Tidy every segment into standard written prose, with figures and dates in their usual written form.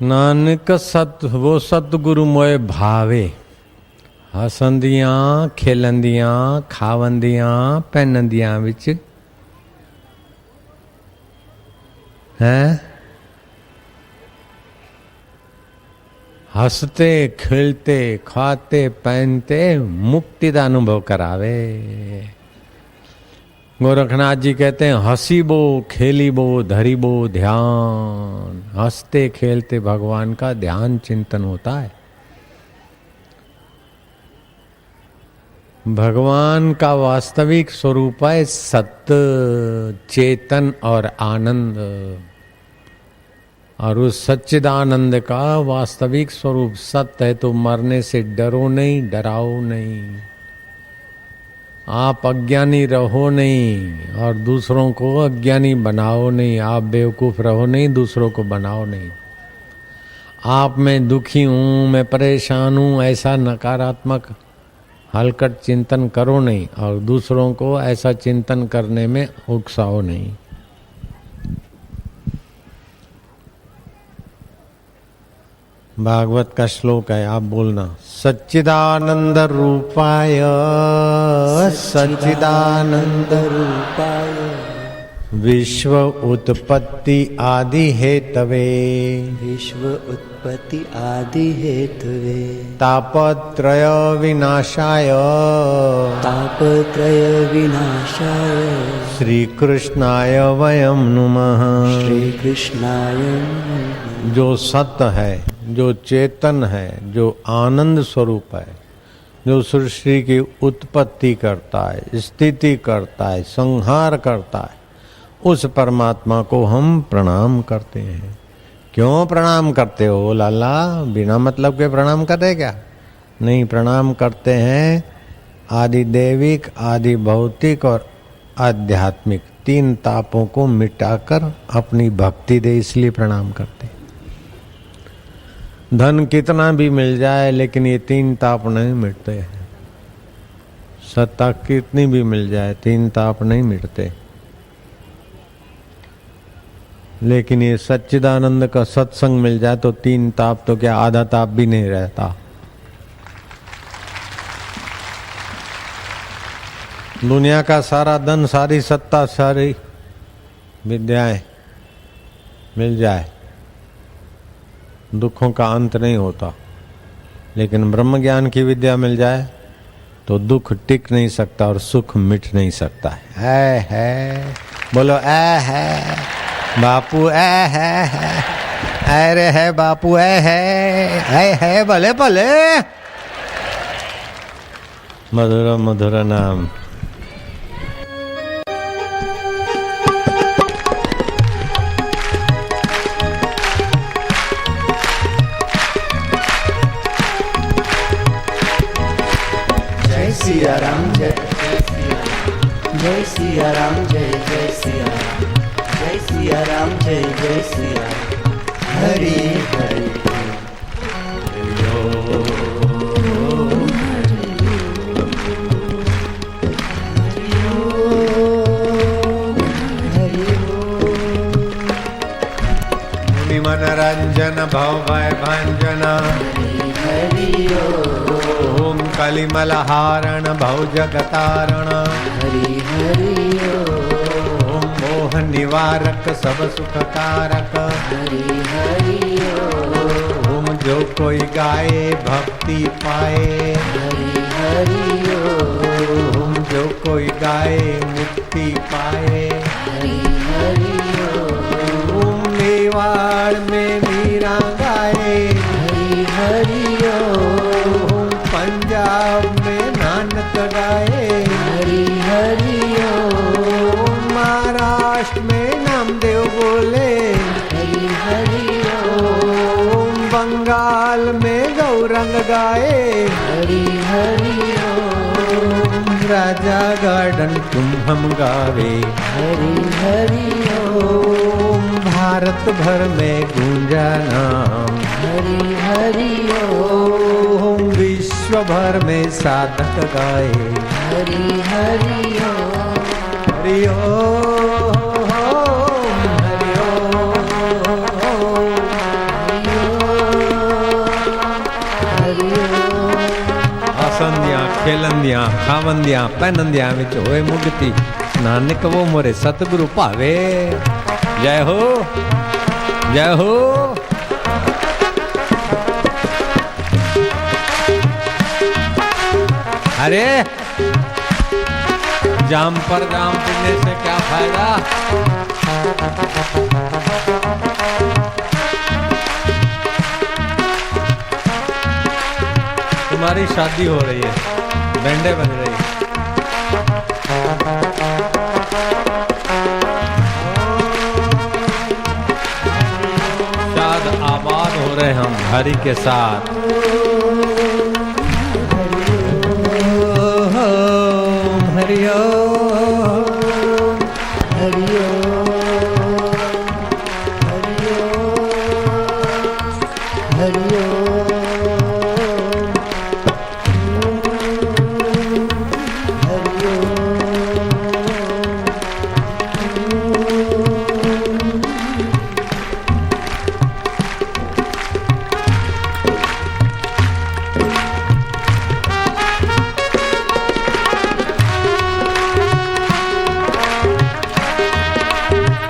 नानक सत वो सतगुरु मोए भावे, हसंदियां खेलंदियां खावंदियां पहनंदियां विच हैं, हंसते खेलते खाते पहनते मुक्ति का अनुभव करावे। गोरखनाथ जी कहते हैं हंसी बो खेली बो धरी बो ध्यान, हंसते खेलते भगवान का ध्यान चिंतन होता है। भगवान का वास्तविक स्वरूप है सत्य, चेतन और आनंद, और उस सच्चिदानंद का वास्तविक स्वरूप सत्य है। तो मरने से डरो नहीं, डराओ नहीं, आप अज्ञानी रहो नहीं और दूसरों को अज्ञानी बनाओ नहीं, आप बेवकूफ रहो नहीं, दूसरों को बनाओ नहीं। आप मैं दुखी हूं, मैं परेशान हूं, ऐसा नकारात्मक हलकट चिंतन करो नहीं, और दूसरों को ऐसा चिंतन करने में उकसाओ नहीं। भागवत का श्लोक है, आप बोलना। सच्चिदानंद रूपाय, सच्चिदानंद रूपाय, विश्व उत्पत्ति आदि हेतवे, विश्व उत्पत्ति आदि हेतवे, तापत्रय विनाशाय, तापत्रय विनाशाय, श्री कृष्णाय वयं नुमः। श्री कृष्णाय। जो सत्य है, जो चेतन है, जो आनंद स्वरूप है, जो सृष्टि की उत्पत्ति करता है, स्थिति करता है, संहार करता है, उस परमात्मा को हम प्रणाम करते हैं। क्यों प्रणाम करते हो लाला? बिना मतलब के प्रणाम करते क्या? नहीं, प्रणाम करते हैं आदि दैविक, आदि भौतिक और आध्यात्मिक तीन तापों को मिटाकर अपनी भक्ति दे, इसलिए प्रणाम करते हैं। धन कितना भी मिल जाए लेकिन ये तीन ताप नहीं मिटते हैं। सत्ता कितनी भी मिल जाए, तीन ताप नहीं मिटते। लेकिन ये सच्चिदानंद का सत्संग मिल जाए तो तीन ताप तो क्या, आधा ताप भी नहीं रहता। दुनिया का सारा धन, सारी सत्ता, सारी विद्याएं मिल जाए, दुखों का अंत नहीं होता। लेकिन ब्रह्म ज्ञान की विद्या मिल जाए तो दुख टिक नहीं सकता और सुख मिट नहीं सकता है। बोलो ऐ है बापू, ऐ है, अरे है बापू, ऐ है, भले भले। मधुर मधुर नाम। सिया राम, जय जय सिया राम, जय जय सिया राम, जय सिया राम, जय जय सिया राम। हरि हरि मनरंजन भव भय भंजना, हरि ओम कलिमलहारण भव जगतारण, हरि हरि ओम मोह निवारक सब सुख कारक, हरि हरि ओम जो कोई गाए भक्ति पाए, हरि हरि ओम जो कोई गाए मुक्ति पाए, हरि हरि ओम मेवाड़ में मीरा गाए, हरि हरि ओम पंजाब में नानक गाए, हरि हरि ओम महाराष्ट्र में नामदेव बोले, हरि हरि ओम बंगाल में गौरंग गाए, हरि हरि ओम राजा गार्डन तुम हम गावे, हरि हरि ओम भारत भर में गूंजा नाम, हरि हरि ओम विश्व भर में साधक गाए, हरि हरि हरि ओम, हरि ओम, खेलंदियां खावंदियां पहनंदियां विच होए मुक्ति नानक वो मोरे सतगुरु भावे। जय हो जय हो। अरे जाम पर जाम पीने से क्या फायदा। तुम्हारी शादी हो रही है, बैंडे बज रही है। शाद आबाद हो रहे हम हरि के साथ।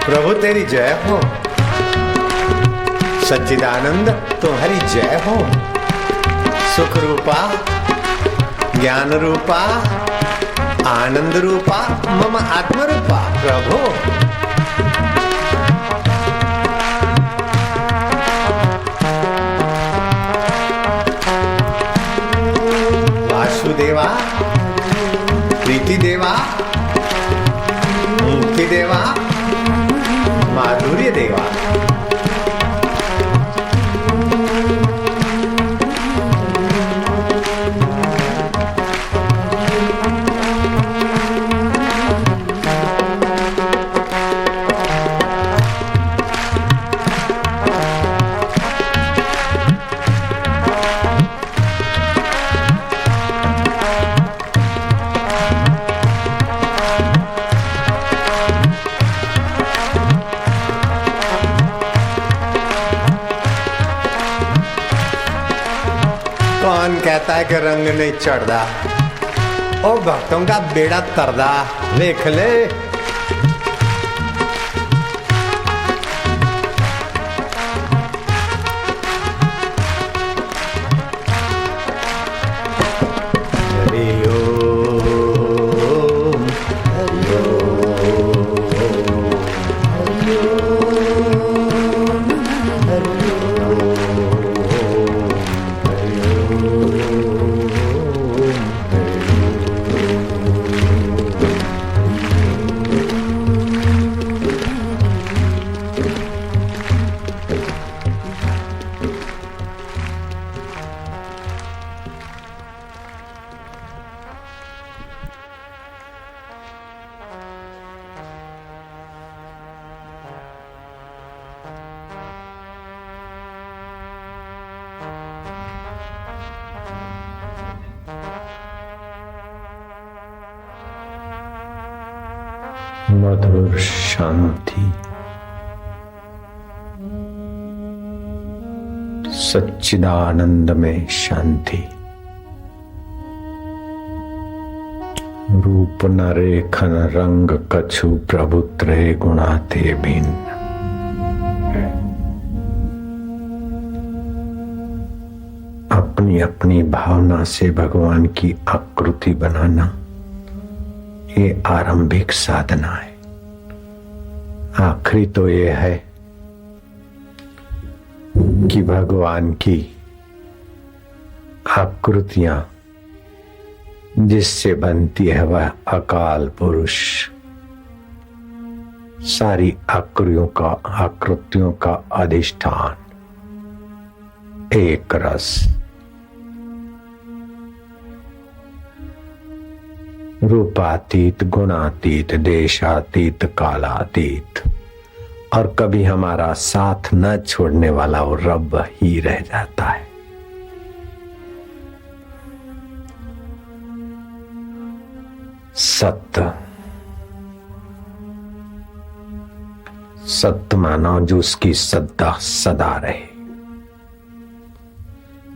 प्रभु तेरी जय हो, सच्चिदानंद तुम्हारी जय हो। सुख रूपा ज्ञान रूपा आनंद रूपा मम आत्म रूपा प्रभु। वासुदेवा प्रीति देवा मुक्ति देवा माधुर्य देवा। कौन कहता है कि रंग नहीं चढ़दा, ओ भक्तों का बेड़ा तरदा। देख ले मधुर शांति, सच्चिदानंद में शांति। रूप न रेखन रंग कछु प्रभु त्रय गुणा ते भिन्न। अपनी अपनी भावना से भगवान की आकृति बनाना ये आरंभिक साधना है। आखिरी तो ये है कि भगवान की आकृतियां जिससे बनती है वह अकाल पुरुष सारी आकृतियों का अधिष्ठान, एक रस, रूपातीत, गुणातीत, देशातीत, कालातीत, और कभी हमारा साथ न छोड़ने वाला वो रब ही रह जाता है। सत्य, सत्य मानो जो उसकी सदा सदा रहे,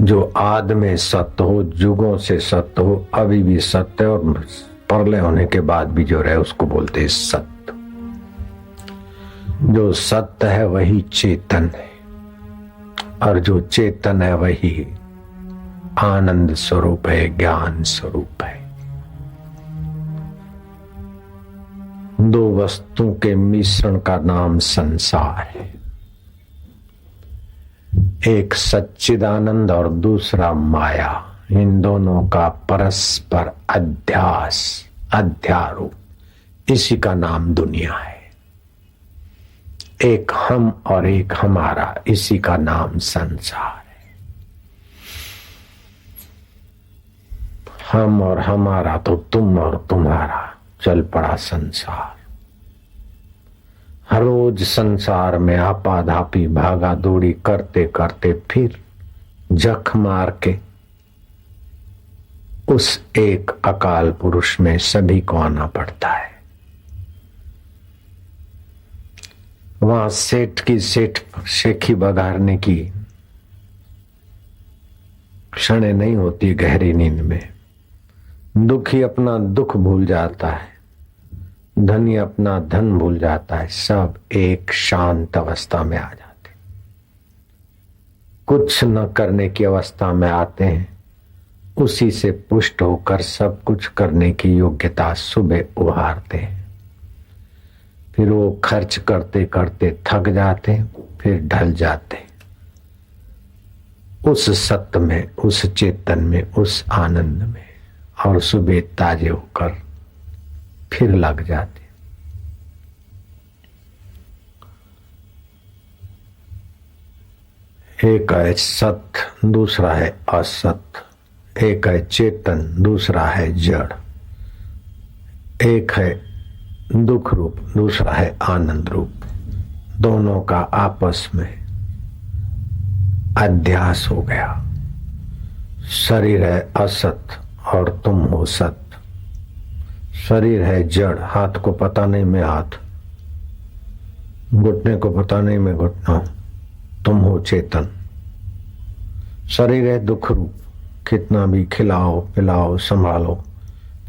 जो आद में सत्य हो, जुगों से सत्य हो, अभी भी सत्य, और परले होने के बाद भी जो रहे उसको बोलते हैं सत्य। जो सत्य है वही चेतन है, और जो चेतन है वही आनंद स्वरूप है, ज्ञान स्वरूप है। दो वस्तुओं के मिश्रण का नाम संसार है। एक सच्चिदानंद और दूसरा माया। इन दोनों का परस्पर अध्यारोप, इसी का नाम दुनिया है। एक हम और एक हमारा, इसी का नाम संसार है। हम और हमारा तो तुम और तुम्हारा चल पड़ा संसार। हर रोज संसार में आपाधापी भागा दौड़ी करते करते फिर जख मार के उस एक अकाल पुरुष में सभी को आना पड़ता है। वहां सेठ की शेखी बघारने की क्षणें नहीं होती गहरी नींद में। दुखी अपना दुख भूल जाता है, धनी अपना धन भूल जाता है, सब एक शांत अवस्था में आ जाते, कुछ न करने की अवस्था में आते हैं। उसी से पुष्ट होकर सब कुछ करने की योग्यता सुबह उभारते हैं। फिर वो खर्च करते करते थक जाते, फिर ढल जाते। उस सत्य में, उस चेतन में, उस आनंद में, और सुबह ताजे होकर फिर लग जाते। एक है सत्य, दूसरा है असत्य। एक है चेतन, दूसरा है जड़। एक है दुख रूप, दूसरा है आनंद रूप। दोनों का आपस में अध्यास हो गया। शरीर है असत और तुम हो सत्य। शरीर है जड़, हाथ को पता नहीं मैं हाथ, घुटने को पता नहीं मैं घुटना हूं, तुम हो चेतन। शरीर है दुख रूप, कितना भी खिलाओ पिलाओ संभालो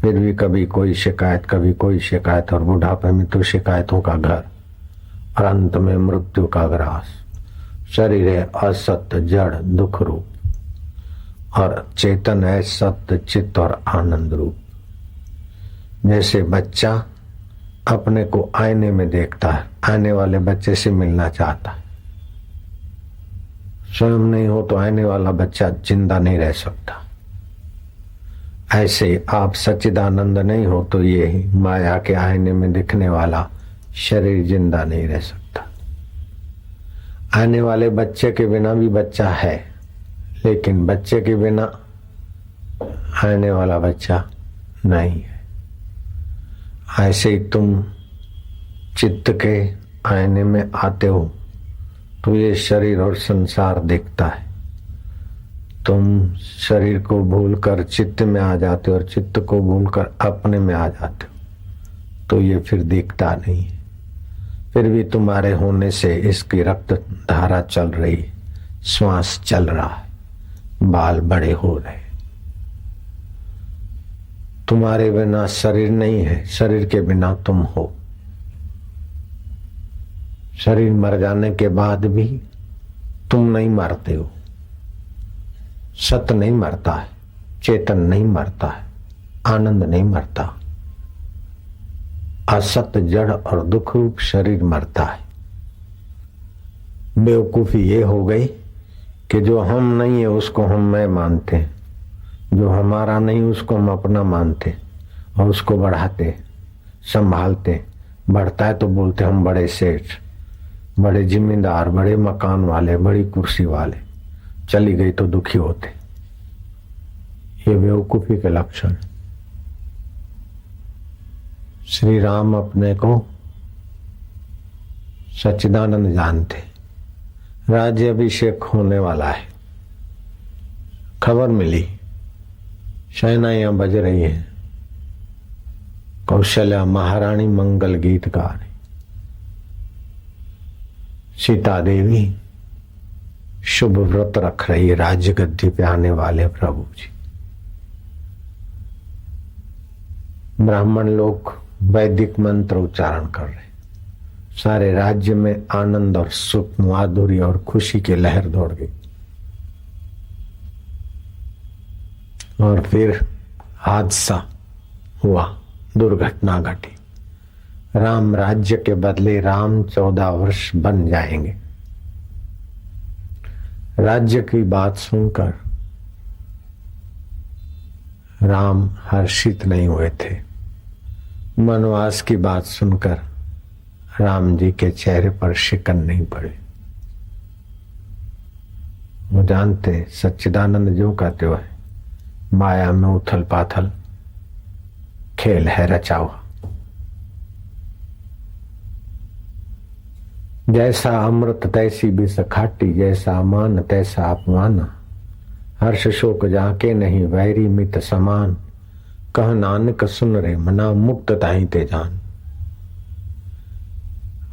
फिर भी कभी कोई शिकायत, कभी कोई शिकायत, और बुढ़ापे में तो शिकायतों का घर, और अंत में मृत्यु का ग्रास। शरीर है असत्य जड़ दुख रूप, और चेतन है सत्य चित्त और आनंद रूप। जैसे बच्चा अपने को आईने में देखता है, आने वाले बच्चे से मिलना चाहता है। स्वयं नहीं हो तो आने वाला बच्चा जिंदा नहीं रह सकता। ऐसे आप सच्चिदानंद नहीं हो तो ये माया के आईने में दिखने वाला शरीर जिंदा नहीं रह सकता। आने वाले बच्चे के बिना भी बच्चा है, लेकिन बच्चे के बिना आने वाला बच्चा नहीं है। ऐसे ही तुम चित्त के आईने में आते हो तो ये शरीर और संसार दिखता है। तुम शरीर को भूलकर चित्त में आ जाते हो और चित्त को भूलकर अपने में आ जाते हो, तो ये फिर दिखता नहीं है। फिर भी तुम्हारे होने से इसकी रक्त धारा चल रही, श्वास चल रहा है, बाल बड़े हो रहे। तुम्हारे बिना शरीर नहीं है, शरीर के बिना तुम हो। शरीर मर जाने के बाद भी तुम नहीं मरते हो। सत्य नहीं मरता है, चेतन नहीं मरता है, आनंद नहीं मरता। असत्य जड़ और दुख रूप शरीर मरता है। बेवकूफी ये हो गई कि जो हम नहीं है उसको हम मैं मानते हैं, जो हमारा नहीं उसको हम अपना मानते और उसको बढ़ाते संभालते। बढ़ता है तो बोलते हम बड़े सेठ, बड़े जिम्मेदार, बड़े मकान वाले, बड़ी कुर्सी वाले। चली गई तो दुखी होते। ये बेवकूफी के लक्षण। श्री राम अपने को सच्चिदानंद जानते। राज्य अभिषेक होने वाला है, खबर मिली, शहनाइयां बज रही हैं, कौशल्या महारानी मंगल गीत गा रही, सीता देवी शुभ व्रत रख रही है राज्य गद्दी पे आने वाले प्रभु जी। ब्राह्मण लोग वैदिक मंत्र उच्चारण कर रहे, सारे राज्य में आनंद और सुख, माधुर्य और खुशी की लहर दौड़ गई। और फिर हादसा हुआ, दुर्घटना घटी। राम राज्य के बदले राम 14 वर्ष बन जाएंगे। राज्य की बात सुनकर राम हर्षित नहीं हुए थे। वनवास की बात सुनकर राम जी के चेहरे पर शिकन नहीं पड़े। वो जानते सच्चिदानंद जो कहते हुए माया में उथल पाथल खेल है रचा हुआ। जैसा अमृत तैसी भी सखाटी, जैसा मान तैसा अपमान। हर्ष शोक जाके नहीं वैरी मित समान। कह नानक सुन रे मना मुक्त ताही ते जान।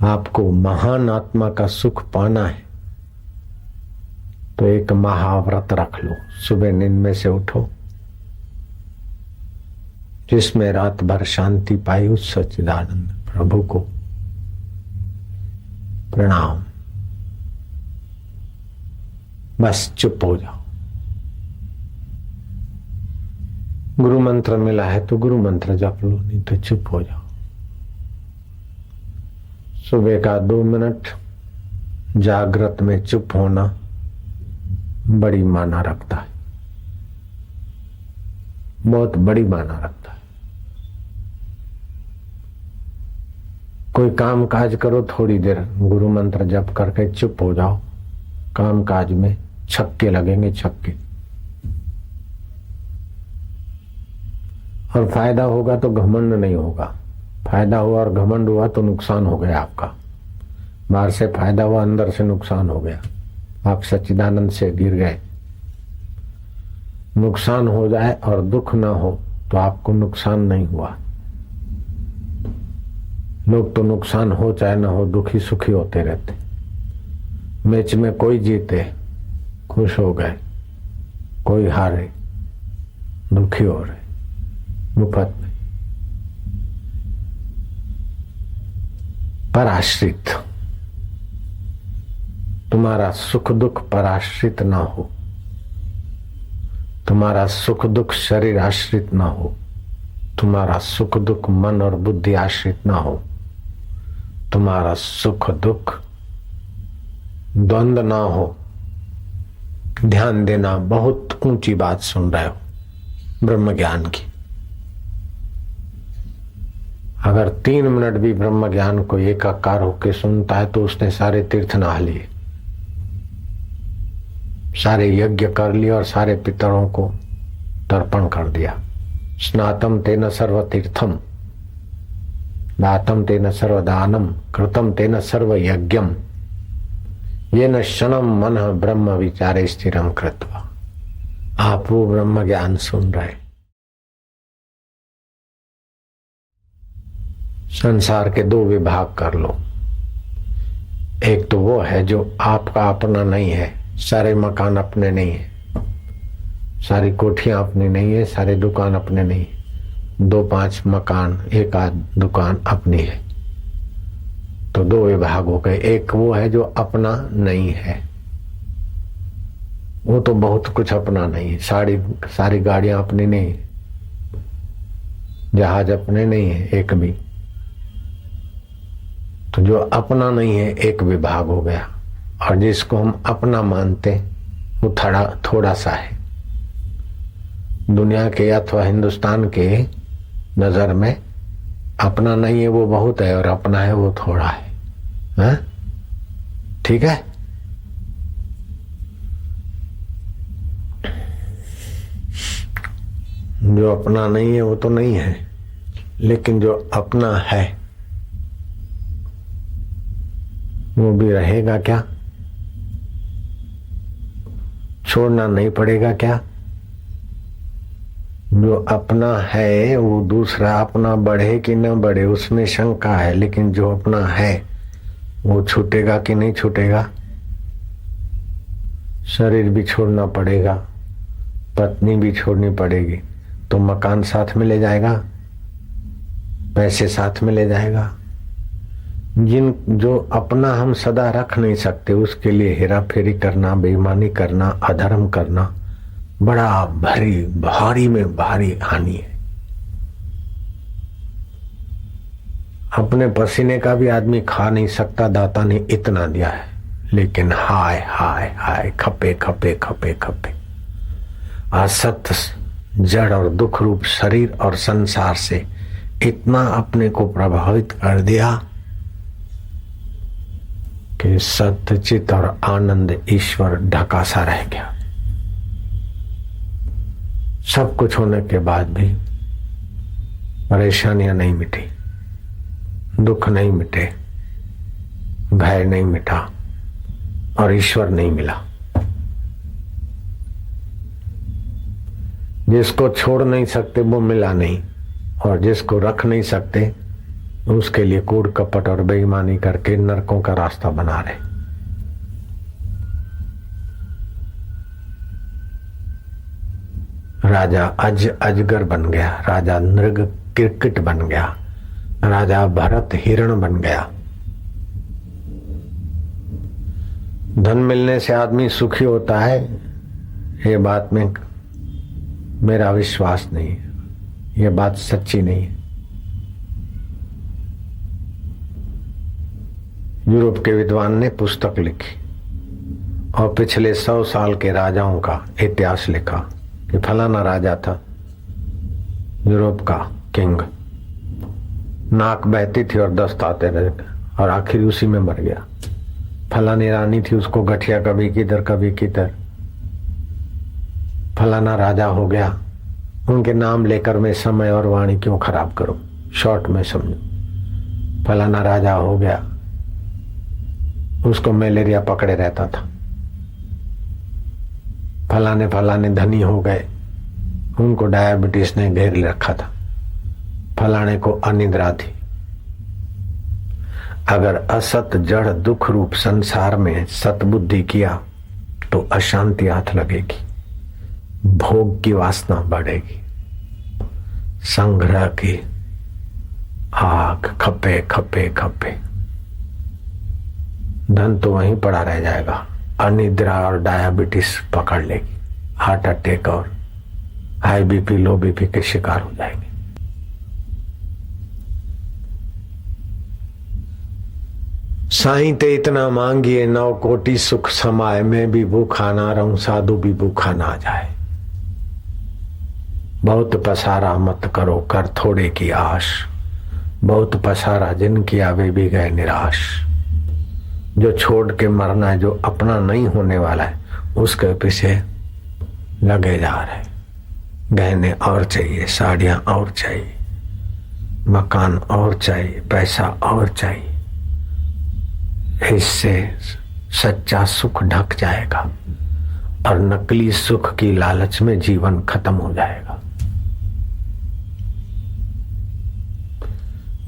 आपको महान आत्मा का सुख पाना है तो एक महाव्रत रख लो। सुबह नींद में से उठो, जिसमें रात भर शांति पाई उस सच्चिदानंद प्रभु को प्रणाम। बस चुप हो जाओ। गुरु मंत्र मिला है तो गुरु मंत्र जप लो, नहीं तो चुप हो जाओ। सुबह का 2 मिनट जागृत में चुप होना बड़ी माना रखता है, बहुत बड़ी माना रखता है। कोई काम काज करो, थोड़ी देर गुरु मंत्र जप करके चुप हो जाओ। काम काज में छक्के लगेंगे, छक्के। और फायदा होगा तो घमंड नहीं होगा। फायदा हुआ और घमंड हुआ तो नुकसान हो गया आपका। बाहर से फायदा हुआ, अंदर से नुकसान हो गया। आप सच्चिदानंद से गिर गए। नुकसान हो जाए और दुख ना हो तो आपको नुकसान नहीं हुआ। लोग तो नुकसान हो चाहे ना हो दुखी सुखी होते रहते। मैच में कोई जीते खुश हो गए, कोई हारे दुखी हो रहे मुफ्त में। पराश्रित, तुम्हारा सुख दुख पराश्रित ना हो, तुम्हारा सुख दुख शरीर आश्रित ना हो, तुम्हारा सुख दुख मन और बुद्धि आश्रित ना हो, तुम्हारा सुख दुख द्वंद ना हो। ध्यान देना, बहुत ऊंची बात सुन रहे हो ब्रह्म ज्ञान की। अगर 3 मिनट भी ब्रह्म ज्ञान को एकाकार होकर सुनता है तो उसने सारे तीर्थ नहा लिए, सारे यज्ञ कर लिए और सारे पितरों को तर्पण कर दिया। स्नातम तेन सर्व तीर्थम, दातम तेन सर्व दानम, कृतम तेन सर्व यज्ञम, ये न क्षणम मन ब्रह्म विचारे स्थिरम कृत्वा। आप वो ब्रह्म ज्ञान सुन रहे। संसार के 2 विभाग कर लो। एक तो वो है जो आपका अपना नहीं है, सारे मकान अपने नहीं है, सारी कोठियां अपनी नहीं है, सारे दुकान अपने नहीं है। 2-5 मकान, 1 आध दुकान अपनी है, तो 2 विभाग हो गए। एक वो है जो अपना नहीं है, वो तो बहुत कुछ अपना नहीं है। सारी गाड़ियां अपनी नहीं है, जहाज अपने नहीं है एक भी। तो जो अपना नहीं है एक विभाग हो गया। और जिसको हम अपना मानते वो थोड़ा सा है। दुनिया के अथवा हिंदुस्तान के नजर में अपना नहीं है वो बहुत है, और अपना है वो थोड़ा है। हाँ? ठीक है। जो अपना नहीं है वो तो नहीं है, लेकिन जो अपना है वो भी रहेगा क्या? छोड़ना नहीं पड़ेगा क्या? जो अपना है वो दूसरा अपना बढ़े कि न बढ़े उसमें शंका है, लेकिन जो अपना है वो छूटेगा कि नहीं छूटेगा? शरीर भी छोड़ना पड़ेगा, पत्नी भी छोड़नी पड़ेगी, तो मकान साथ में ले जाएगा, पैसे साथ में ले जाएगा। जो अपना हम सदा रख नहीं सकते उसके लिए हेरा फेरी करना, बेईमानी करना, अधर्म करना बड़ा भारी में भारी हानि है। अपने पसीने का भी आदमी खा नहीं सकता, दाता ने इतना दिया है, लेकिन हाय हाय हाय खपे खपे खपे खपे। असत जड़ और दुख रूप शरीर और संसार से इतना अपने को प्रभावित कर दिया कि सत्य चित और आनंद ईश्वर ढका सा रह गया। सब कुछ होने के बाद भी परेशानियां नहीं मिटी, दुख नहीं मिटे, भय नहीं मिटा और ईश्वर नहीं मिला। जिसको छोड़ नहीं सकते वो मिला नहीं, और जिसको रख नहीं सकते उसके लिए कूड़ कपट और बेईमानी करके नरकों का रास्ता बना रहे। राजा अजगर बन गया, राजा नृग क्रिकेट बन गया, राजा भरत हिरण बन गया। धन मिलने से आदमी सुखी होता है, ये बात में मेरा विश्वास नहीं है, ये बात सच्ची नहीं है। यूरोप के विद्वान ने पुस्तक लिखी और पिछले 100 साल के राजाओं का इतिहास लिखा कि फलाना राजा था यूरोप का किंग, नाक बहती थी और दस्त आते रहे और आखिर उसी में मर गया। फलानी रानी थी, उसको गठिया कभी किधर कभी किधर, फलाना राजा हो गया। उनके नाम लेकर मैं समय और वाणी क्यों खराब करूं, शॉर्ट में समझो। फलाना राजा हो गया, उसको मलेरिया पकड़े रहता था। फलाने धनी हो गए, उनको डायबिटीज ने घेर रखा था। फलाने को अनिद्रा थी। अगर असत जड़ दुख रूप संसार में सतबुद्धि किया तो अशांति हाथ लगेगी, भोग की वासना बढ़ेगी, संग्रह की आग खपे खपे खपे, धन तो वहीं पड़ा रह जाएगा। अनिद्रा और डायबिटीज पकड़ लेगी, हार्ट अटैक और हाई बीपी लो बीपी के शिकार हो जाएंगे। साईं ते इतना मांगिए 9 कोटि सुख समाए, मैं भी भूखा ना रहूं साधु भी भूखा ना जाए। बहुत पसारा मत करो कर थोड़े की आश, बहुत पसारा जिन किया वे भी गए निराश। जो छोड़ के मरना है, जो अपना नहीं होने वाला है, उसके पीछे लगे जा रहे। गहने और चाहिए, साड़ियां और चाहिए, मकान और चाहिए, पैसा और चाहिए। इससे सच्चा सुख ढक जाएगा और नकली सुख की लालच में जीवन खत्म हो जाएगा।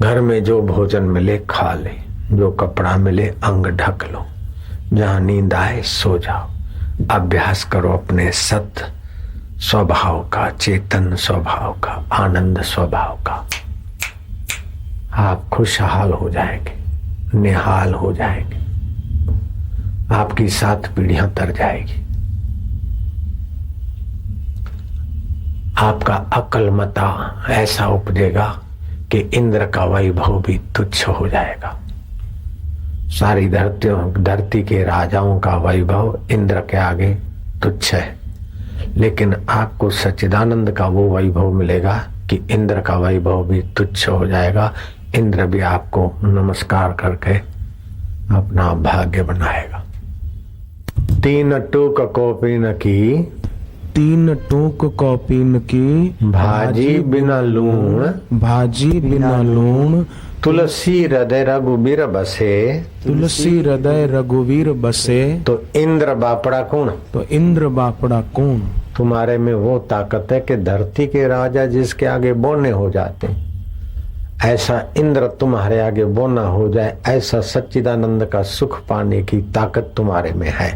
घर में जो भोजन मिले खा ले, जो कपड़ा मिले अंग ढक लो, जहां नींद आए सो जाओ। अभ्यास करो अपने सत स्वभाव का, चेतन स्वभाव का, आनंद स्वभाव का। आप खुशहाल हो जाएंगे, निहाल हो जाएंगे, आपकी 7 पीढ़ियां तर जाएगी। आपका अकल मता ऐसा उपजेगा कि इंद्र का वैभव भी तुच्छ हो जाएगा। सारी धरती के राजाओं का वैभव इंद्र के आगे तुच्छ है, लेकिन आपको सच्चिदानंद का वो वैभव मिलेगा कि इंद्र का वैभव भी तुच्छ हो जाएगा। इंद्र भी आपको नमस्कार करके अपना भाग्य बनाएगा। 3 टूक कॉपीन की, 3 टूक कॉपीन की, भाजी बिना लूण, भाजी बिना लूण, तुलसी हृदय रघुबीर बसे, तुलसी हृदय रघुवीर बसे, तो इंद्र बापड़ा कौन, तो इंद्र बापड़ा कौन। तुम्हारे में वो ताकत है कि धरती के राजा जिसके आगे बोने हो जाते, ऐसा इंद्र तुम्हारे आगे बोना हो जाए। ऐसा सच्चिदानंद का सुख पाने की ताकत तुम्हारे में है।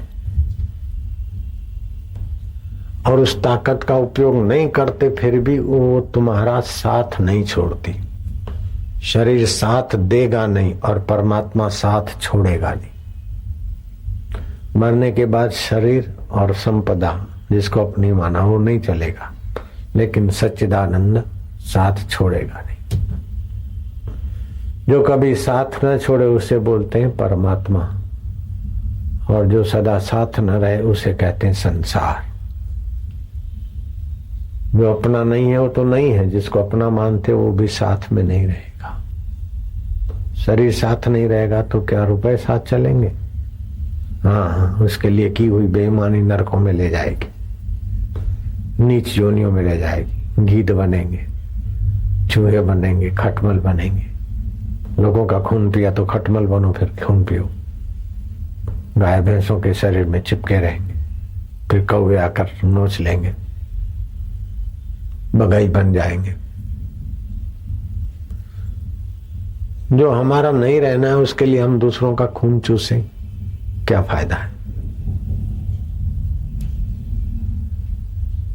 और उस ताकत का उपयोग नहीं करते फिर भी वो तुम्हारा साथ नहीं छोड़ती। शरीर साथ देगा नहीं और परमात्मा साथ छोड़ेगा नहीं। मरने के बाद शरीर और संपदा जिसको अपनी माना वो नहीं चलेगा, लेकिन सच्चिदानंद साथ छोड़ेगा नहीं। जो कभी साथ न छोड़े उसे बोलते हैं परमात्मा, और जो सदा साथ न रहे उसे कहते हैं संसार। जो अपना नहीं है वो तो नहीं है, जिसको अपना मानते वो भी साथ में नहीं रहेगा। शरीर साथ नहीं रहेगा तो क्या रुपए साथ चलेंगे? हाँ, उसके लिए की हुई बेईमानी नरकों में ले जाएगी, नीच योनियों में ले जाएगी। गीध बनेंगे, चूहे बनेंगे, खटमल बनेंगे। लोगों का खून पिया तो खटमल बनो, फिर खून पियो। गाय भैंसों के शरीर में चिपके रहेंगे, फिर कौवे आकर नोच लेंगे, बगाई बन जाएंगे। जो हमारा नहीं रहना है उसके लिए हम दूसरों का खून चूसें, क्या फायदा है?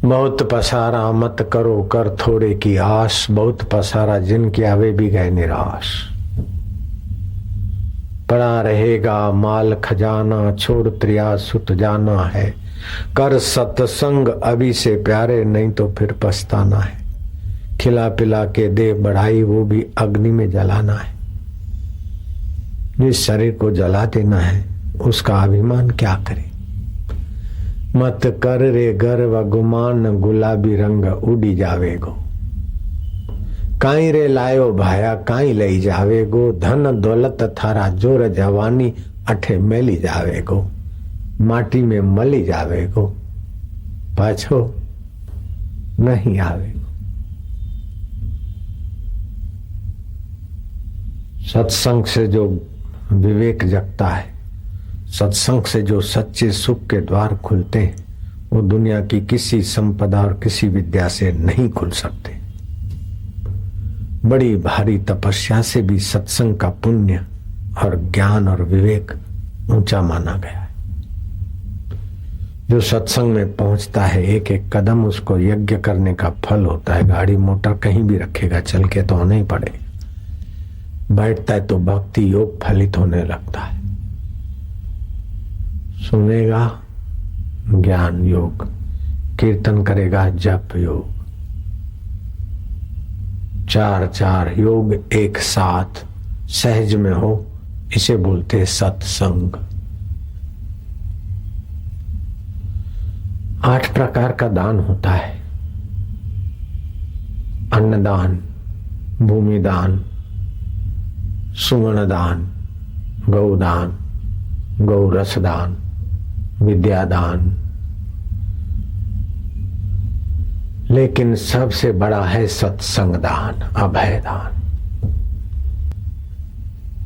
बहुत पसारा मत करो कर थोड़े की आस, बहुत पसारा जिनकी आवे भी गए निराश। पड़ा रहेगा माल खजाना, छोड़ त्रिया सुत जाना है। कर सत्संग अभी से प्यारे, नहीं तो फिर पछताना है। खिला पिला के दे बढ़ाई, वो भी अग्नि में जलाना है। जिस शरीर को जला देना है उसका अभिमान क्या करे। मत कर रे गर्व गुमान, गुलाबी रंग उड़ी जावेगो। काई रे लायो भाया काई लई जावेगो। धन दौलत थारा जोर जवानी, अठे मेली जावेगो। माटी में मली जावेगो, पाछो नहीं आवेगो। सत्संग से जो विवेक जगता है, सत्संग से जो सच्चे सुख के द्वार खुलते हैं, वो दुनिया की किसी संपदा और किसी विद्या से नहीं खुल सकते। बड़ी भारी तपस्या से भी सत्संग का पुण्य और ज्ञान और विवेक ऊंचा माना गया है। जो सत्संग में पहुंचता है, एक एक कदम उसको यज्ञ करने का फल होता है। गाड़ी मोटर कहीं भी रखेगा, चल के तो होना ही पड़ेगा। बैठता है तो भक्ति योग फलित होने लगता है। सुनेगा ज्ञान योग, कीर्तन करेगा जप योग, चार योग एक साथ सहज में हो, इसे बोलते सत्संग। 8 प्रकार का दान होता है। अन्नदान, भूमिदान, सुवर्ण दान, गौदान, गौरस दान, विद्यादान, लेकिन सबसे बड़ा है सत्संग दान, अभय दान।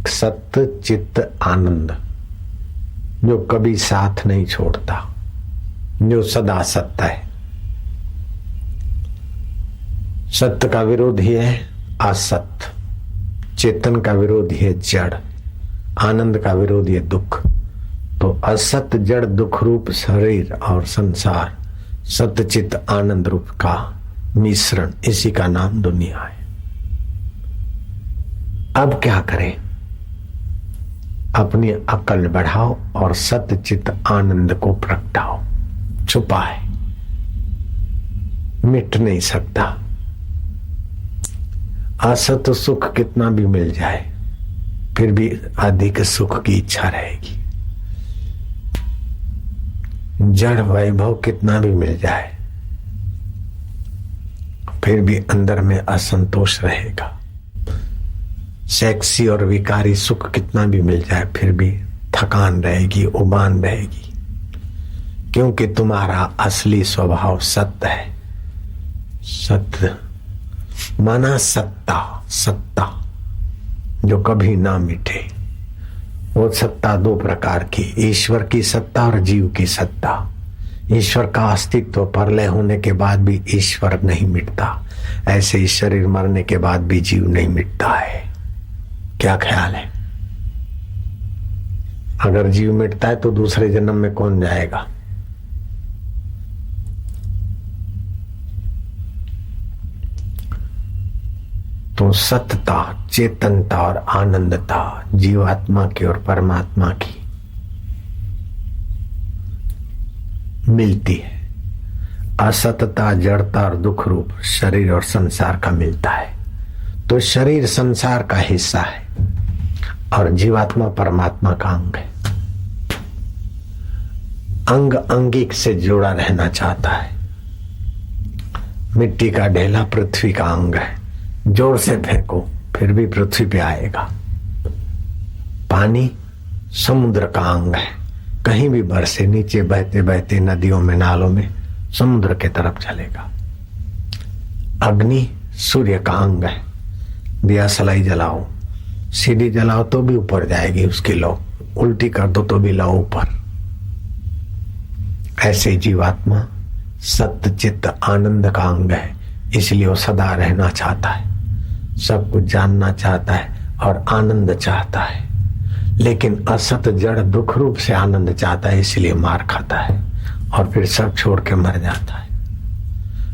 सत्य चित्त आनंद जो कभी साथ नहीं छोड़ता, जो सदा सत्य है। सत्य का विरोधी है असत्य, चेतन का विरोधी है जड़, आनंद का विरोधी है दुख। तो असत्य जड़ दुख रूप शरीर और संसार, सत्य चित्त आनंद रूप का मिश्रण, इसी का नाम दुनिया है। अब क्या करें? अपनी अकल बढ़ाओ और सत्य चित्त आनंद को प्रगटाओ। छुपा है, मिट नहीं सकता। असत सुख कितना भी मिल जाए फिर भी अधिक सुख की इच्छा रहेगी। जड़ वैभव कितना भी मिल जाए फिर भी अंदर में असंतोष रहेगा। सेक्सी और विकारी सुख कितना भी मिल जाए फिर भी थकान रहेगी, उबान रहेगी, क्योंकि तुम्हारा असली स्वभाव सत्य है। सत्य माना सत्ता, सत्ता जो कभी ना मिटे। वो सत्ता 2 प्रकार की, ईश्वर की सत्ता और जीव की सत्ता। ईश्वर का अस्तित्व प्रलय होने के बाद भी ईश्वर नहीं मिटता, ऐसे ही शरीर मरने के बाद भी जीव नहीं मिटता है। क्या ख्याल है? अगर जीव मिटता है तो दूसरे जन्म में कौन जाएगा? तो सत्ता, चेतनता और आनंदता जीवात्मा की और परमात्मा की मिलती है। असतता, जड़ता और दुख रूप शरीर और संसार का मिलता है। तो शरीर संसार का हिस्सा है और जीवात्मा परमात्मा का अंग है। अंग अंगिक से जुड़ा रहना चाहता है। मिट्टी का ढेला पृथ्वी का अंग है, जोर से फेंको फिर भी पृथ्वी पे आएगा। पानी समुद्र का अंग है, कहीं भी बरसे नीचे बहते बहते नदियों में, नालों में समुद्र के तरफ चलेगा। अग्नि सूर्य का अंग है, दिया सलाई जलाओ, सीढ़ी जलाओ तो भी ऊपर जाएगी उसकी लौ, उल्टी कर दो तो भी लौ ऊपर। ऐसे जीवात्मा सत्य चित्त आनंद का अंग है, इसलिए वो सदा रहना चाहता है, सब कुछ जानना चाहता है और आनंद चाहता है। लेकिन असत जड़ दुख रूप से आनंद चाहता है, इसलिए मार खाता है और फिर सब छोड़ के मर जाता है।